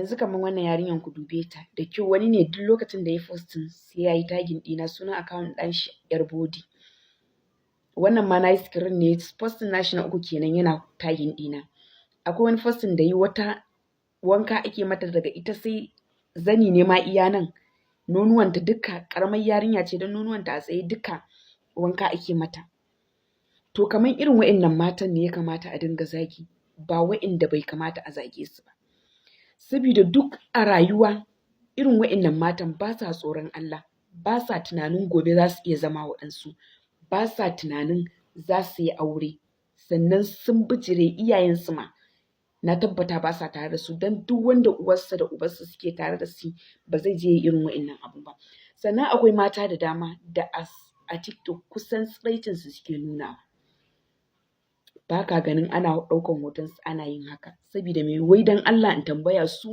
yanzu kamar wannan yarinyar ku dube ta da kyau, wani ne duk lokacin da ya postin sai yayi tagin ɗina, sunan account ɗin shi yar body. Wannan ma nayi screen ne, postin nashi na 3 kenan yana tagin ɗina. Akwai wani postin da yi wata wanka ake mata daga ita sai zani ne ma iya nan, nonuwanta duka, karamar yarinya ce don nonuwanta a tsaye duka wanka ake mata. To kamar irin wa'annan matan ne ya kamata a dinga zagi, ba wa'inda bai kamata a zage su ba. Saboda duk a rayuwa irin wa'annan matan ba sa tsoron Allah, ba sa tunanin gobe za su iya zama waɗansu, ba sa tunanin za su yi aure, sannan sun bijire iyayensu ma na tabbata ba sa tare da su, don duk wanda uwarsa da ubarsa suke tare da su ba zai je irin wa'annan abu ba. Sannan akwai mata da dama da a TikTok kusan tsiraicinsu suke nuna, ba ka ganin ana ɗaukan hotonsu ana yin haka, saboda me, wai don Allah in tambaya su